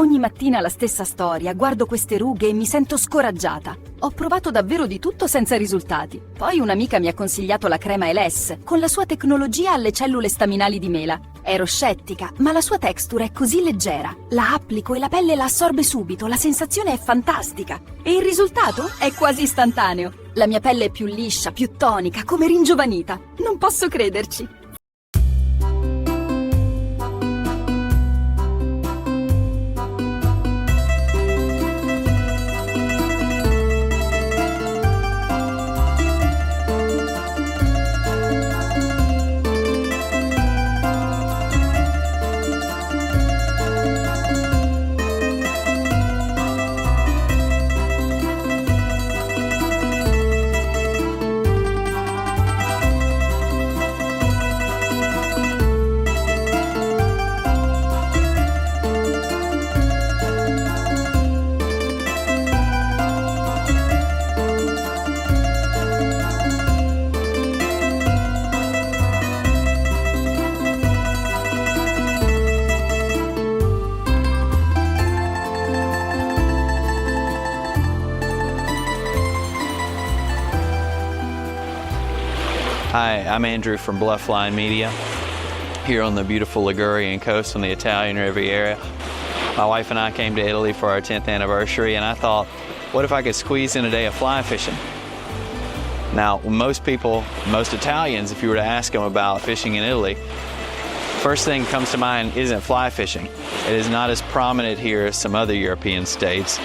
Ogni mattina la stessa storia, guardo queste rughe e mi sento scoraggiata. Ho provato davvero di tutto senza risultati. Poi un'amica mi ha consigliato la crema LS, con la sua tecnologia alle cellule staminali di mela. Ero scettica, ma la sua texture è così leggera. La applico e la pelle la assorbe subito, la sensazione è fantastica. E il risultato è quasi istantaneo. La mia pelle è più liscia, più tonica, come ringiovanita. Non posso crederci. Hi, I'm Andrew from Bluffline Media, here on the beautiful Ligurian coast on the Italian Riviera. My wife and I came to Italy for our 10th anniversary, and I thought, what if I could squeeze in a day of fly fishing? Now, most people, most Italians, if you were to ask them about fishing in Italy, first thing that comes to mind isn't fly fishing. It is not as prominent here as some other European states.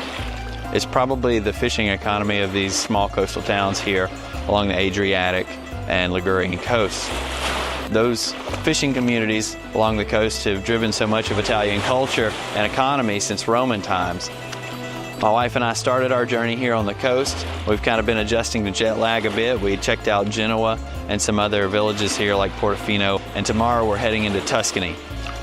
It's probably the fishing economy of these small coastal towns here along the Adriatic and Ligurian coasts. Those fishing communities along the coast have driven so much of Italian culture and economy since Roman times. My wife and I started our journey here on the coast. We've kind of been adjusting to jet lag a bit. We checked out Genoa and some other villages here like Portofino, and tomorrow we're heading into Tuscany.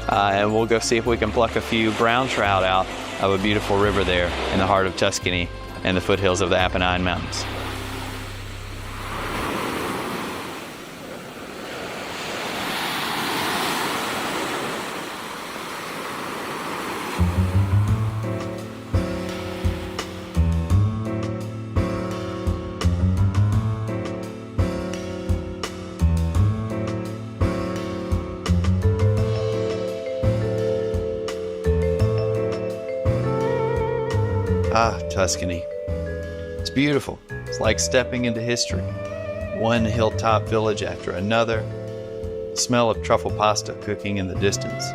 And we'll go see if we can pluck a few brown trout out of a beautiful river there in the heart of Tuscany and the foothills of the Apennine Mountains. Ah, Tuscany. It's beautiful. It's like stepping into history. One hilltop village after another. The smell of truffle pasta cooking in the distance.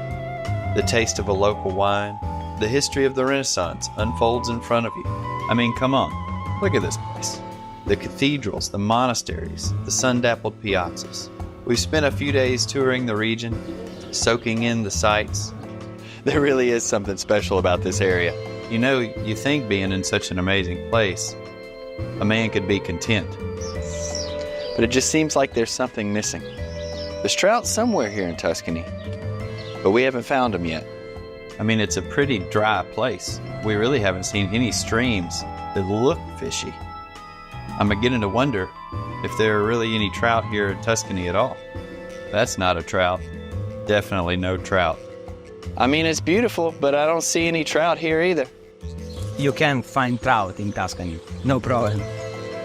The taste of a local wine. The history of the Renaissance unfolds in front of you. I mean, come on. Look at this place. The cathedrals, the monasteries, the sun-dappled piazzas. We've spent a few days touring the region, soaking in the sights. There really is something special about this area. You know, you think being in such an amazing place, a man could be content. But it just seems like there's something missing. There's trout somewhere here in Tuscany, but we haven't found them yet. I mean, it's a pretty dry place. We really haven't seen any streams that look fishy. I'm beginning to wonder if there are really any trout here in Tuscany at all. That's not a trout. Definitely no trout. I mean, it's beautiful, but I don't see any trout here either. You can find trout in Tuscany, no problem.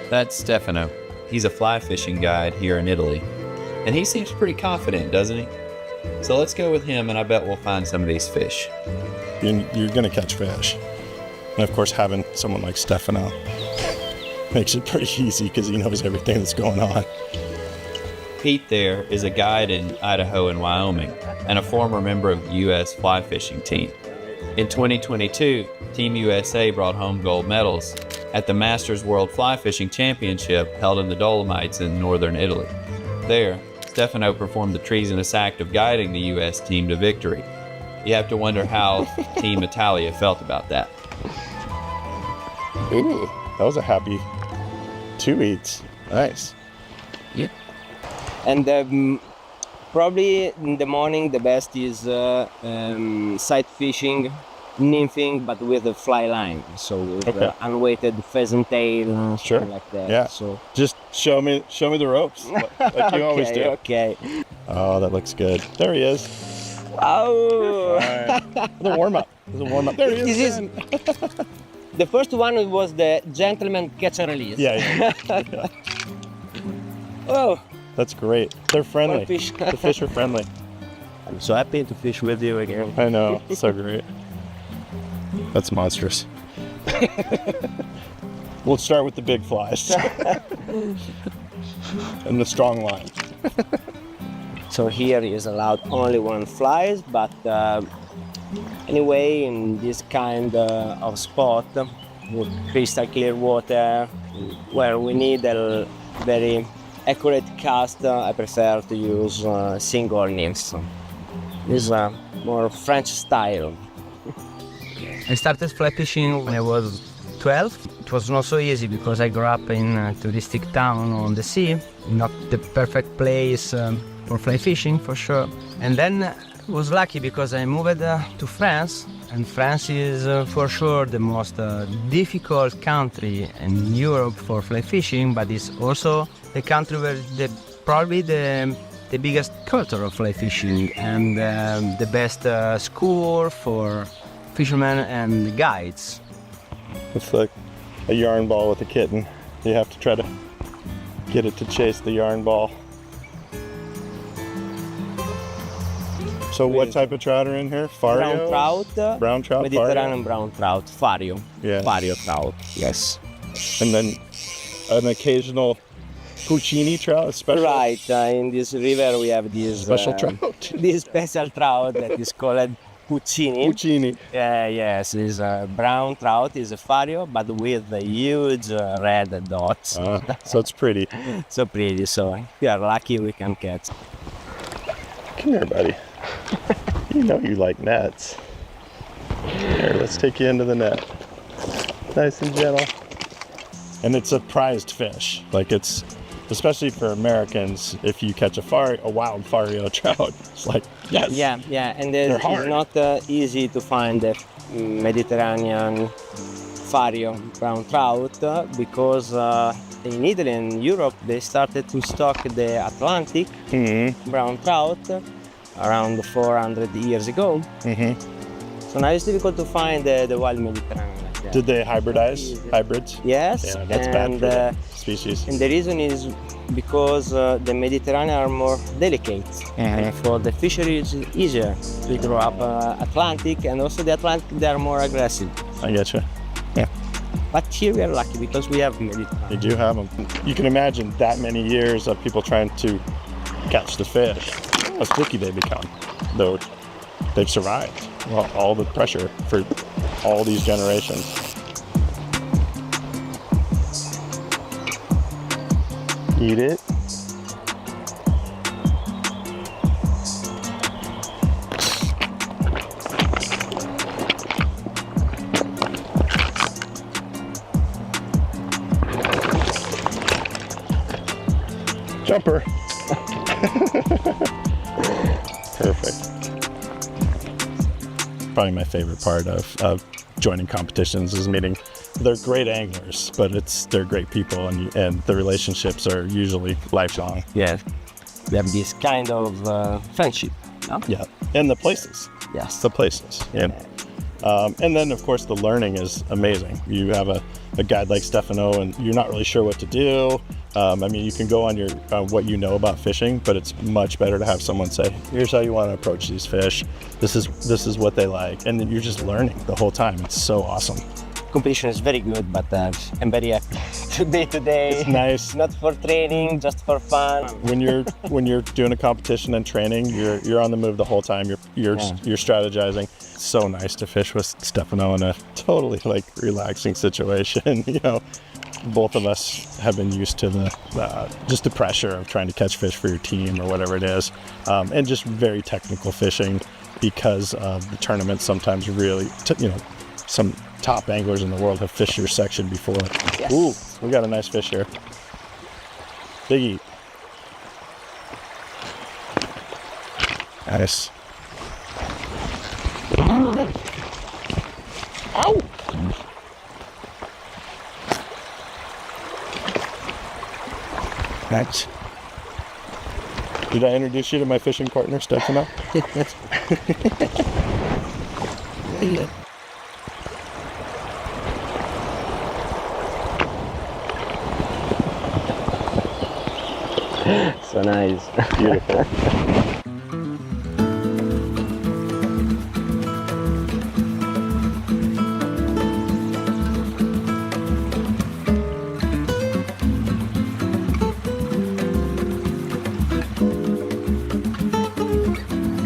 That's Stefano. He's a fly fishing guide here in Italy. And he seems pretty confident, doesn't he? So let's go with him, and I bet we'll find some of these fish. You're going to catch fish. And of course, having someone like Stefano makes it pretty easy because he knows everything that's going on. Pete there is a guide in Idaho and Wyoming and a former member of the U.S. fly fishing team. In 2022, Team USA brought home gold medals at the Masters World Fly Fishing Championship held in the Dolomites in northern Italy. There, Stefano performed the treasonous act of guiding the U.S. team to victory. You have to wonder how Team Italia felt about that. Ooh, that was a happy 2 eats. Nice. Yeah. And probably in the morning the best is sight fishing, nymphing, but with a fly line. So with unweighted pheasant tail, sure, like that. Yeah. So just show me the ropes, like you always do. Okay. Oh, that looks good. There he is. Oh. All right. The warm up. The warm up. There he is. This is the first one was the gentleman catch and release. Yeah. Oh, That's great. They're friendly. One fish. The fish are friendly. I'm so happy to fish with you again. I know. So great. That's monstrous. We'll start with the big flies. And the strong line. So here is allowed only one flies, but anyway, in this kind of spot with crystal clear water, where we need a very accurate cast, I prefer to use single nymphs. This is more French style. I started fly fishing when I was 12. It was not so easy because I grew up in a touristic town on the sea, not the perfect place for fly fishing for sure. And then I was lucky because I moved to France, and France is for sure the most difficult country in Europe for fly fishing, but it's also the country where probably the biggest culture of fly fishing and the best school for fishermen and guides. It's like a yarn ball with a kitten. You have to try to get it to chase the yarn ball. So what type of trout are in here? Fario? Brown trout. Brown trout, Mediterranean brown trout. Fario. Yeah. Fario trout. Yes. And then an occasional Puccini trout, a special Right. In this river we have this special trout. this special trout that is called Puccini. Puccini. Yes, it's a brown trout, is a fario, but with the huge red dots. So it's pretty. So pretty. So if you are lucky, we can catch. Come here, buddy. You know you like nets. Here, let's take you into the net. Nice and gentle. And it's a prized fish. Like it's, especially for Americans, if you catch a wild fario trout, it's like, yes. Yeah, and They're it's hard. not easy to find the Mediterranean fario brown trout because in Italy and Europe they started to stock the Atlantic brown trout around 400 years ago. So now it's difficult to find the wild Mediterranean. Like that. Did they hybridize? Hybrids? Yes, Yeah, that's and, bad for the species. and the reason is because the Mediterranean are more delicate. And for the fishery it's easier to grow up Atlantic, and also the Atlantic they are more aggressive. I get you. But here we are lucky because we have Mediterranean. You do have them. You can imagine that many years of people trying to catch the fish. How sticky they become, though they've survived all the pressure for all these generations. Eat it. Jumper. Perfect. Probably my favorite part of joining competitions is meeting. They're great anglers, but they're great people, and the relationships are usually lifelong. Yeah, we have this kind of friendship. No? Yeah, and the places. Yes. The places. Yeah. And then, of course, the learning is amazing. You have a guide like Stefano, and you're not really sure what to do. I mean, you can go on what you know about fishing, but it's much better to have someone say, "Here's how you want to approach these fish. This is what they like," and then you're just learning the whole time. It's so awesome. Competition is very good, but I'm very happy today. It's nice. Not for training, just for fun. When you're doing a competition and training, you're on the move the whole time. You're strategizing. It's so nice to fish with Stefano in a totally relaxing situation. You know, both of us have been used to just the pressure of trying to catch fish for your team or whatever it is, and just very technical fishing because the tournaments sometimes really, some top anglers in the world have fished your section before. Yes. Ooh, we got a nice fish here. Biggie. Nice. Ow! Nice. Did I introduce you to my fishing partner, Stefano? So nice. Beautiful.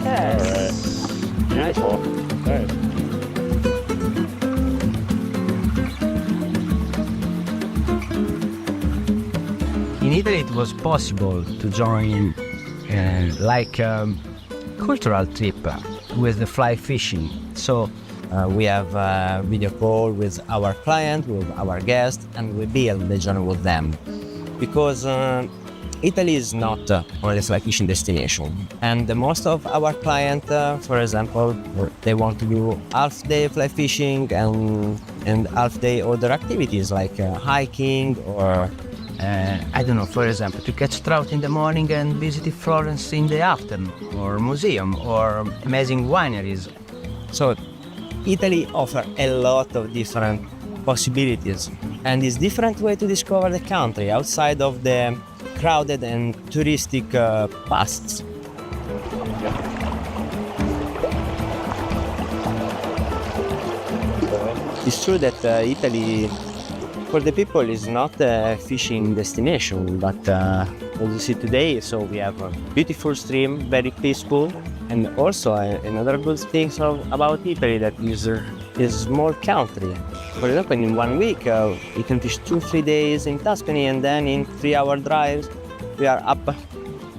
Yes. Beautiful. Nice. In Italy, it was possible to join like a cultural trip with the fly fishing. So We have a video call with our client, with our guest, and we build the journey with them. Because Italy is not only a fly fishing destination. And most of our clients, for example, they want to do half day fly fishing and half day other activities like hiking or I don't know, for example, to catch trout in the morning and visit Florence in the afternoon, or museum, or amazing wineries. so Italy offers a lot of different possibilities and is different way to discover the country outside of the crowded and touristic paths. It's true that Italy, for the people, is not a fishing destination, but as you see today, so we have a beautiful stream, very peaceful, and also another good thing about Italy that is a small country. For example, in 1 week, you can fish 2-3 days in Tuscany, and then in 3-hour drives, we are up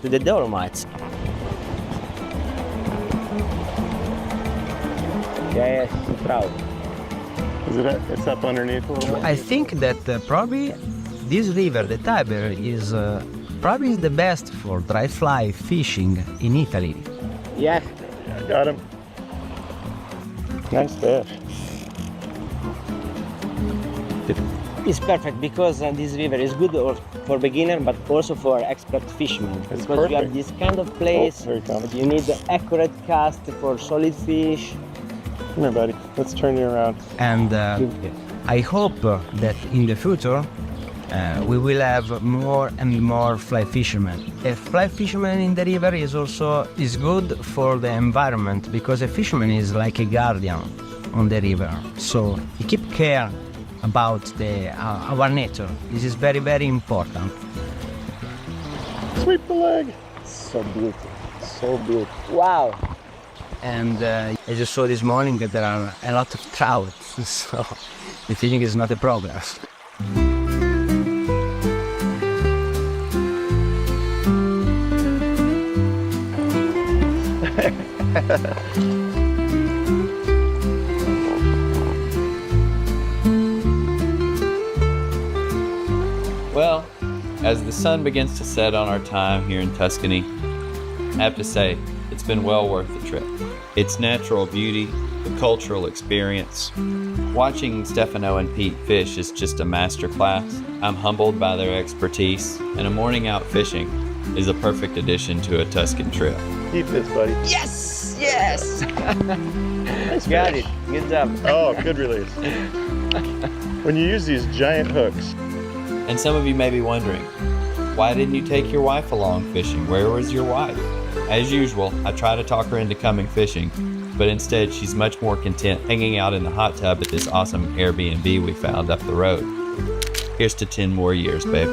to the Dolomites. Yes, proud. Is it? It's up underneath a little bit. I think that probably this river, the Tiber, is probably the best for dry fly fishing in Italy. Yeah. Got him. Nice fish. It's perfect because this river is good for beginner, but also for expert fishermen. It's because you have perfect. this kind of place, Oh, here he comes. you need the accurate cast for solid fish. Come here, buddy. Let's turn you around. And I hope that in the future we will have more and more fly fishermen. A fly fisherman in the river is good for the environment, because a fisherman is like a guardian on the river. So he keep care about our nature. This is very, very important. Sweep the leg. So beautiful, so beautiful. Wow. And as you saw this morning, there are a lot of trout, so the fishing is not a problem. Well, as the sun begins to set on our time here in Tuscany, I have to say, it's been well worth the trip. Its natural beauty, the cultural experience. Watching Stefano and Pete fish is just a masterclass. I'm humbled by their expertise, and a morning out fishing is a perfect addition to a Tuscan trip. Keep this, buddy. Yes, yes. Nice Got fish. it. Good job. Oh, good release. When you use these giant hooks, And some of you may be wondering, why didn't you take your wife along fishing? Where was your wife? As usual, I try to talk her into coming fishing, but instead she's much more content hanging out in the hot tub at this awesome Airbnb we found up the road. Here's to 10 more years, babe.